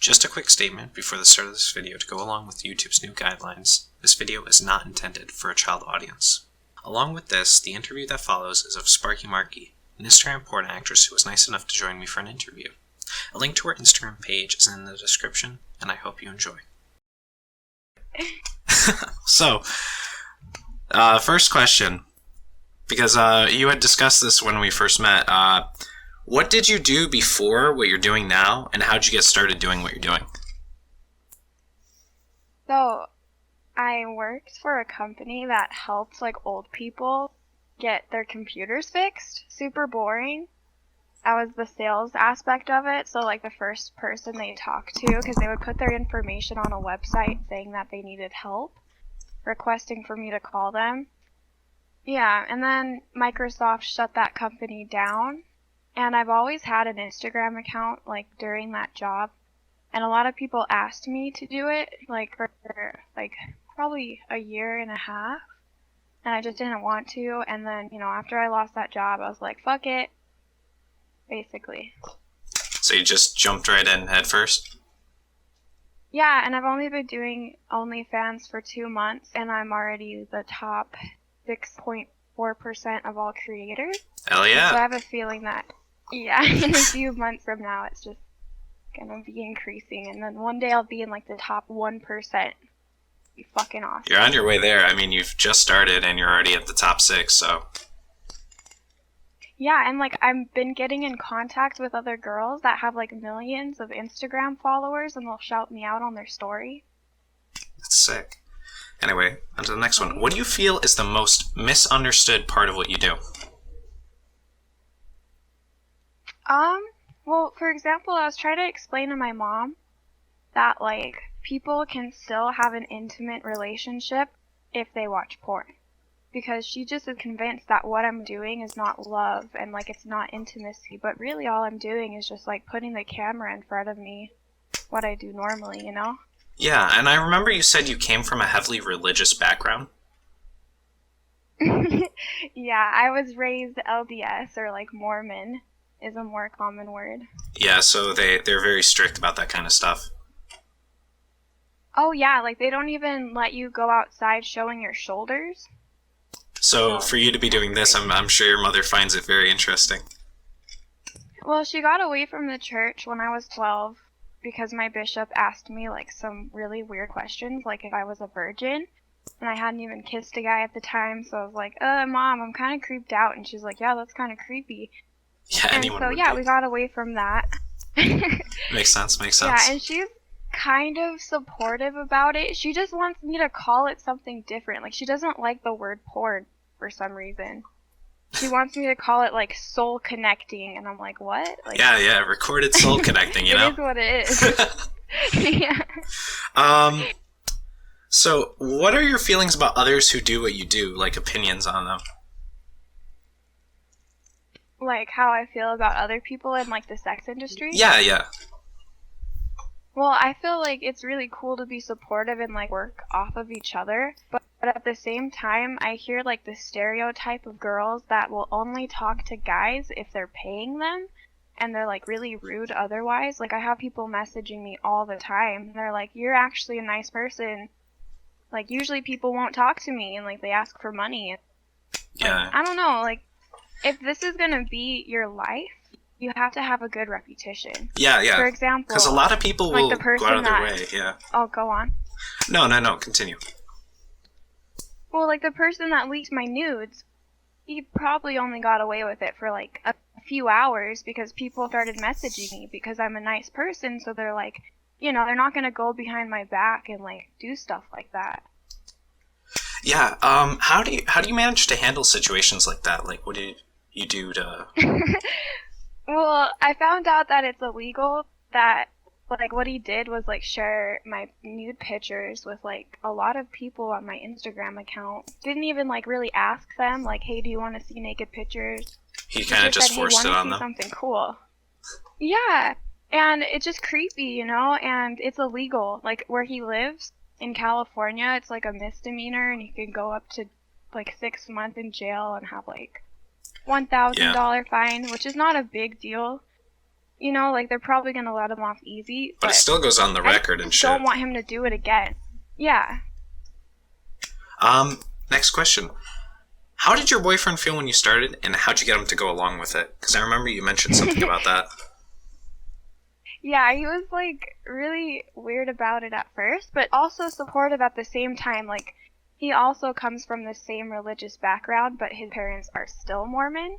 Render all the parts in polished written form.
Just a quick statement before the start of this video to go along with YouTube's new guidelines. This video is not intended for a child audience. Along with this, the interview that follows is of SparkyyMarki, an Instagram porn actress who was nice enough to join me for an interview. A link to her Instagram page is in the description, and I hope you enjoy. So, first question, because you had discussed this when we first met. What did you do before what you're doing now, and how did you get started doing what you're doing? So, I worked for a company that helped old people get their computers fixed. Super boring. I was the sales aspect of it, so the first person they talked to, because they would put their information on a website saying that they needed help, requesting for me to call them. Yeah, and then Microsoft shut that company down, and I've always had an Instagram account during that job, and a lot of people asked me to do it for probably a year and a half, and I just didn't want to. And then after I lost that job, I was like, fuck it, basically. So you just jumped right in head first? Yeah, and I've only been doing OnlyFans for 2 months, and I'm already the top 6.4% of all creators. Hell yeah. So I have a feeling that, in a few months from now, it's just gonna be increasing, and then one day I'll be in the top 1%. Be fucking awesome. You're on your way there. I mean, you've just started and you're already at the top 6, so. Yeah, and I've been getting in contact with other girls that have millions of Instagram followers, and they'll shout me out on their story. That's sick. Anyway, on to the next one. What do you feel is the most misunderstood part of what you do? Well, for example, I was trying to explain to my mom that people can still have an intimate relationship if they watch porn. Because she just is convinced that what I'm doing is not love and it's not intimacy, but really all I'm doing is just putting the camera in front of me, what I do normally, Yeah, and I remember you said you came from a heavily religious background. Yeah, I was raised LDS, or Mormon is a more common word. Yeah, so they're very strict about that kind of stuff. Oh yeah, they don't even let you go outside showing your shoulders. So for you to be doing this, I'm sure your mother finds it very interesting. Well, she got away from the church when I was 12 because my bishop asked me some really weird questions, if I was a virgin, and I hadn't even kissed a guy at the time, so I was like, Mom, I'm kind of creeped out, and she's like, yeah, that's kind of creepy. Yeah, and anyone so would yeah, be. we got away from that. Makes sense. Yeah, and she's kind of supportive about it. She just wants me to call it something different. She doesn't like the word porn for some reason. She wants me to call it soul connecting, and I'm like, what? Yeah, recorded soul connecting, you know? It is what it is. Yeah. So what are your feelings about others who do what you do, opinions on them? How I feel about other people in the sex industry? Yeah. Well, I feel it's really cool to be supportive and work off of each other, but at the same time, I hear the stereotype of girls that will only talk to guys if they're paying them, and they're really rude otherwise. I have people messaging me all the time, and they're like, you're actually a nice person. Usually people won't talk to me, and they ask for money. Yeah. I don't know, if this is gonna be your life, you have to have a good reputation. Yeah. For example, because a lot of people will the person go out of their way, yeah. Oh, go on. No, continue. Well, the person that leaked my nudes, he probably only got away with it for a few hours because people started messaging me because I'm a nice person, so they're they're not gonna go behind my back and do stuff like that. Yeah, how do you manage to handle situations like that? What do you do to... Well, I found out that it's illegal, that what he did was share my nude pictures with a lot of people on my Instagram account. Didn't even really ask them hey, do you want to see naked pictures? He kind of just forced it on them. Something cool. Yeah, and it's just creepy, and it's illegal. Where he lives in California, it's a misdemeanor, and you can go up to 6 months in jail and have $1,000 fine, which is not a big deal. you know, like they're probably gonna let him off easy. But it still goes on the record and shit. I don't want him to do it again. Yeah. Next question. How did your boyfriend feel when you started, and how'd you get him to go along with it? Because I remember you mentioned something about that. Yeah, he was like really weird about it at first, but also supportive at the same time. Like, he also comes from the same religious background, but his parents are still Mormon.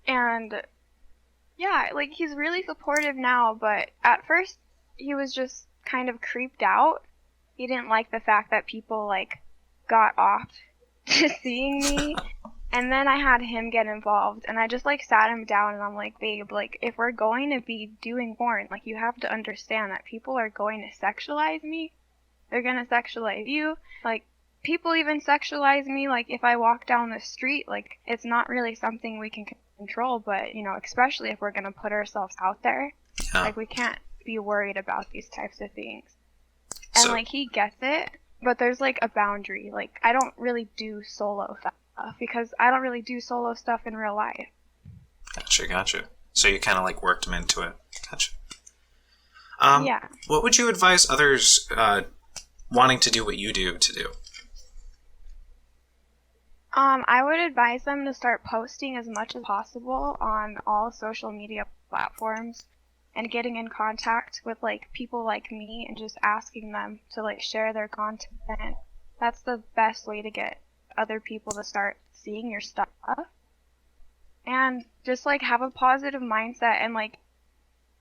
And yeah, like he's really supportive now, but at first he was just kind of creeped out. He didn't like the fact that people like got off to seeing me. And then I had him get involved, and I just like sat him down and I'm like, babe, like if we're going to be doing porn, like you have to understand that people are going to sexualize me. They're going to sexualize you. Like people even sexualize me, like if I walk down the street, like it's not really something we can control, but you know, especially if we're going to put ourselves out there, like we can't be worried about these types of things. And like he gets it, but there's like a boundary. Like I don't really do solo stuff because I don't really do solo stuff in real life. Gotcha. So you kind of like worked him into it. Gotcha. Yeah. What would you advise others wanting to do what you do to do? I would advise them to start posting as much as possible on all social media platforms and getting in contact with like people like me and just asking them to like share their content. That's the best way to get other people to start seeing your stuff. And just like have a positive mindset. And like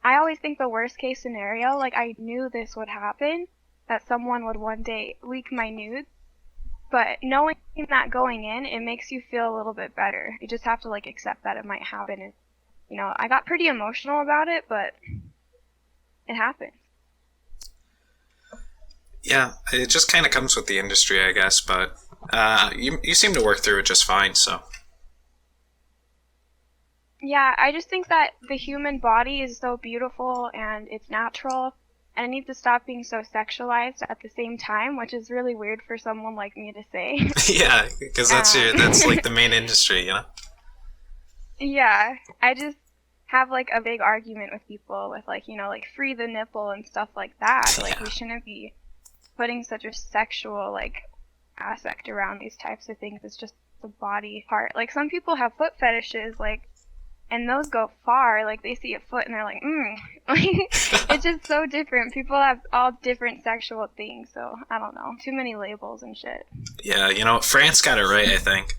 I always think the worst case scenario, like I knew this would happen, that someone would one day leak my nudes. But knowing that going in, it makes you feel a little bit better. You just have to like accept that it might happen. And you know, I got pretty emotional about it, but it happened. Yeah, it just kind of comes with the industry, I guess, but you seem to work through it just fine, so. Yeah, I just think that the human body is so beautiful and it's natural, and it needs to stop being so sexualized at the same time, which is really weird for someone like me to say. Yeah, because that's like the main industry, you know? Yeah, I just have like a big argument with people with like, you know, like free the nipple and stuff like that. Yeah. Like we shouldn't be putting such a sexual like aspect around these types of things. It's just the body part. Like some people have foot fetishes, like, and those go far. Like they see a foot and they're like, like it's just so different. People have all different sexual things, so I don't know. Too many labels and shit. Yeah, you know, France got it right, I think.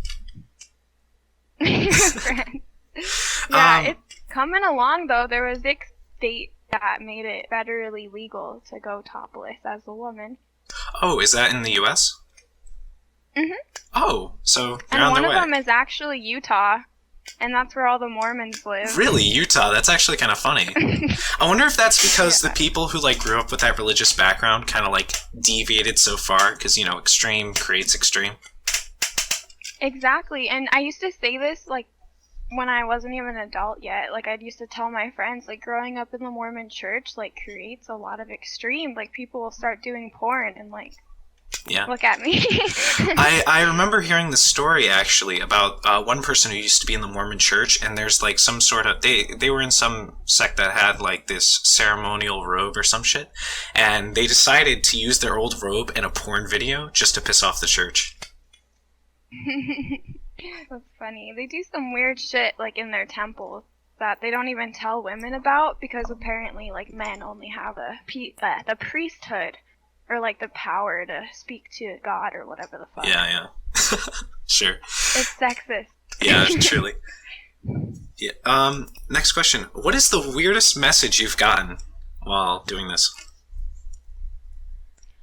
France. Yeah, it's coming along though. There was a state that made it federally legal to go topless as a woman. Oh, is that in the U.S.? Mhm. Oh, so you're and on the way. And one of them is actually Utah, and that's where all the Mormons live. Really, Utah? That's actually kind of funny. I wonder if that's because the people who like grew up with that religious background kind of like deviated so far, because you know, extreme creates extreme. Exactly, and I used to say this like when I wasn't even an adult yet. Like I used to tell my friends, like growing up in the Mormon church like creates a lot of extreme. Like people will start doing porn and like. Yeah. Look at me. I remember hearing the story actually about one person who used to be in the Mormon church, and there's like some sort of they were in some sect that had like this ceremonial robe or some shit, and they decided to use their old robe in a porn video just to piss off the church. That's funny. They do some weird shit like in their temples that they don't even tell women about, because apparently like men only have the priesthood. Or, like, the power to speak to God or whatever the fuck. Yeah. Sure. It's sexist. Yeah, truly. Yeah. Next question. What is the weirdest message you've gotten while doing this?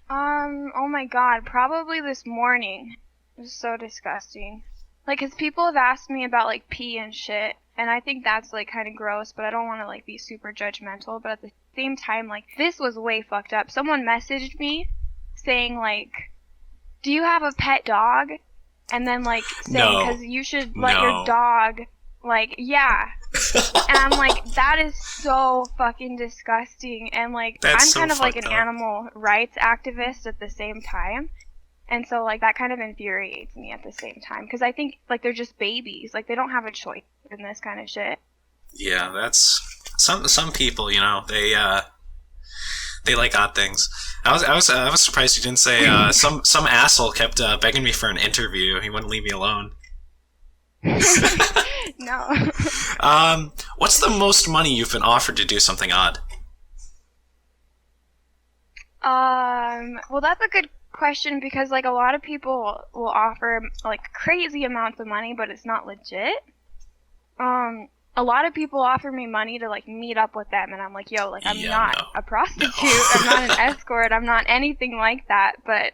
Oh my god, probably this morning. It was so disgusting. Like, 'cause people have asked me about, like, pee and shit, and I think that's, like, kind of gross, but I don't want to, like, be super judgmental, but at the same time, like, this was way fucked up. Someone messaged me saying, like, do you have a pet dog? And then, like, saying, because you should let your dog, like, yeah. And I'm like, that is so fucking disgusting. And, like, I'm kind of like an animal rights activist at the same time. And so, like, that kind of infuriates me at the same time. Because I think, like, they're just babies. Like, they don't have a choice in this kind of shit. Yeah, that's some people. They like odd things. I was surprised you didn't say some asshole kept begging me for an interview. He wouldn't leave me alone. No. What's the most money you've been offered to do something odd? Well, that's a good question because like a lot of people will offer like crazy amounts of money, but it's not legit. A lot of people offer me money to like meet up with them, and I'm like, yo, like I'm not a prostitute, I'm not an escort, I'm not anything like that. But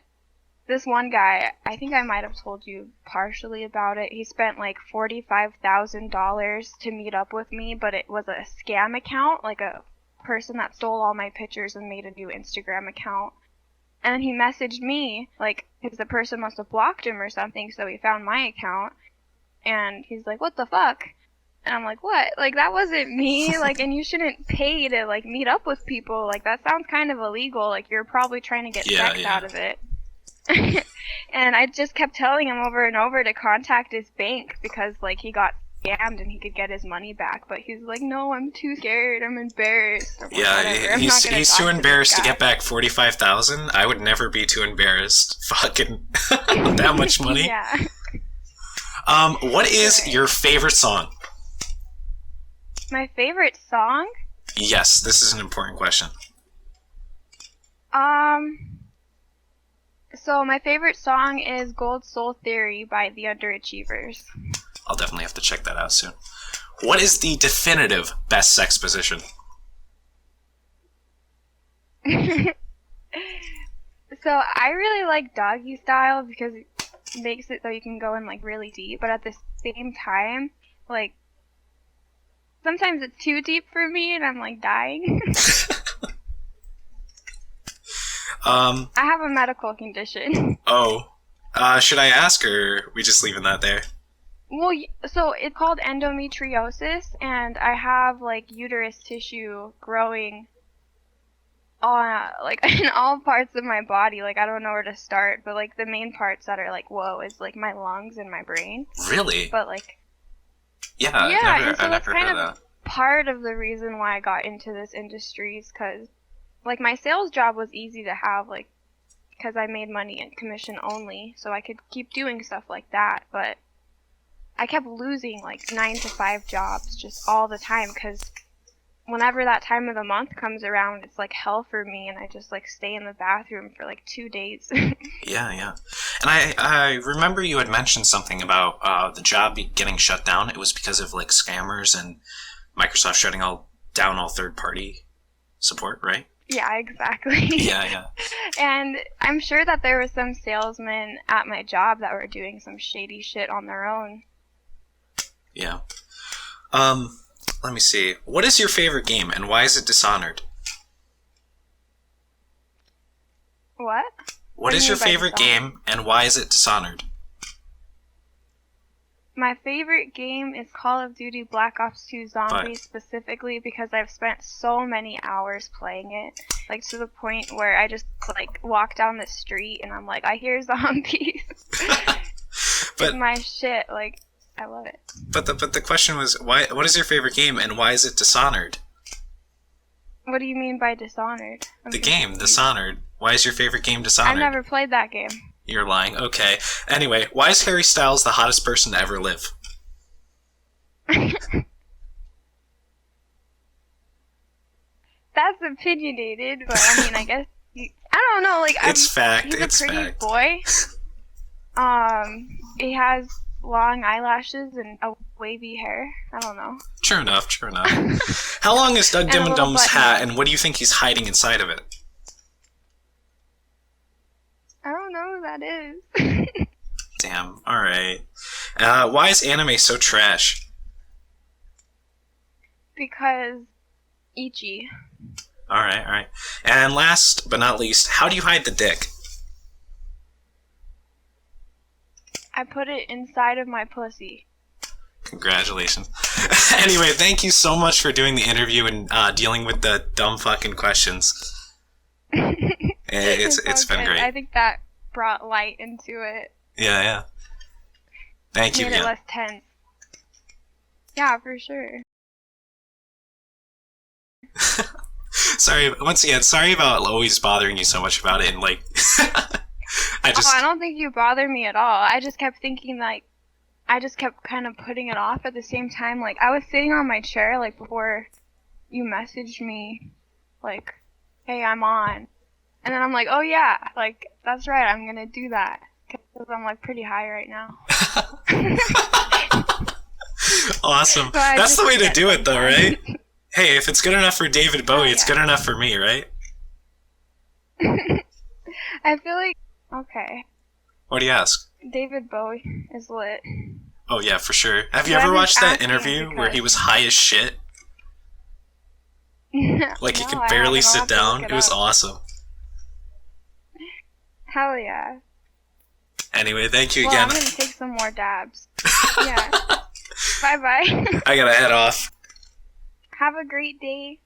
this one guy, I think I might have told you partially about it. He spent like $45,000 to meet up with me, but it was a scam account, like a person that stole all my pictures and made a new Instagram account. And then he messaged me, like, because the person must have blocked him or something, so he found my account. And he's like, what the fuck? And I'm like, what? Like, that wasn't me. Like, and you shouldn't pay to, like, meet up with people. Like, that sounds kind of illegal. Like, you're probably trying to get sex out of it. And I just kept telling him over and over to contact his bank because, like, he got scammed and he could get his money back. But he's like, no, I'm too scared. I'm embarrassed. I'm yeah, he's too embarrassed to get back $45,000. I would never be too embarrassed. Fucking that much money. Yeah. What is your favorite song? My favorite song? Yes, this is an important question. So my favorite song is Gold Soul Theory by the Underachievers. I'll definitely have to check that out soon. What is the definitive best sex position? So I really like doggy style because it makes it so you can go in like really deep, but at the same time, like sometimes it's too deep for me and I'm like dying. I have a medical condition. Oh. Should I ask, or are we just leaving that there? Well, so it's called endometriosis, and I have like uterus tissue growing on like in all parts of my body. Like I don't know where to start, but like the main parts that are like whoa is like my lungs and my brain. Really? But like yeah, and so I that's never kind heard of that. part of the reason why I got into this industry is because like my sales job was easy to have, like because I made money in commission only, so I could keep doing stuff like that. But I kept losing like 9-to-5 jobs just all the time because whenever that time of the month comes around, it's like hell for me, and I just like stay in the bathroom for like 2 days. Yeah. And I remember you had mentioned something about the job getting shut down. It was because of like scammers and Microsoft shutting down all third-party support, right? Yeah, exactly. Yeah. And I'm sure that there were some salesmen at my job that were doing some shady shit on their own. Yeah. Let me see. What is your favorite game, and why is it Dishonored? What? What is your favorite game, and why is it Dishonored? My favorite game is Call of Duty Black Ops 2 Zombies, specifically because I've spent so many hours playing it, like to the point where I just like walk down the street and I'm like, I hear zombies. It's my shit, like I love it. But the question was, why? What is your favorite game, and why is it Dishonored? What do you mean by Dishonored? The game, Dishonored. Why is your favorite game Dishonored? I've never played that game. You're lying. Okay. Anyway, why is Harry Styles the hottest person to ever live? That's opinionated, but I mean, I guess I don't know. Like, it's fact. He's a pretty boy. He has long eyelashes and a wavy hair. I don't know. True enough. How long is Doug Dim and Dumb's hat, and what do you think he's hiding inside of it? I don't know who that is. Damn. Alright. Why is anime so trash? Because Ichi. Alright. And last but not least, how do you hide the dick? I put it inside of my pussy. Congratulations. Anyway, thank you so much for doing the interview and dealing with the dumb fucking questions. It's been great. I think that brought light into it. Yeah. Thank you. Made it less tense. Yeah, for sure. Sorry, once again, sorry about always bothering you so much about it, and like, I don't think you bothered me at all. I just kept thinking, like, I just kept kind of putting it off at the same time. Like, I was sitting on my chair, like, before you messaged me, like, hey, I'm on. And then I'm like, oh yeah, like, that's right, I'm gonna do that. Because I'm, like, pretty high right now. Awesome. So that's the way to do it, though, right? Hey, if it's good enough for David Bowie, it's good enough for me, right? I feel like, okay. What do you ask? David Bowie is lit. Oh yeah, for sure. Have you ever watched that interview where he was high as shit? Like he could barely sit down? It was awesome. Hell yeah. Anyway, thank you again. I'm gonna take some more dabs. Yeah. Bye-bye. I gotta head off. Have a great day.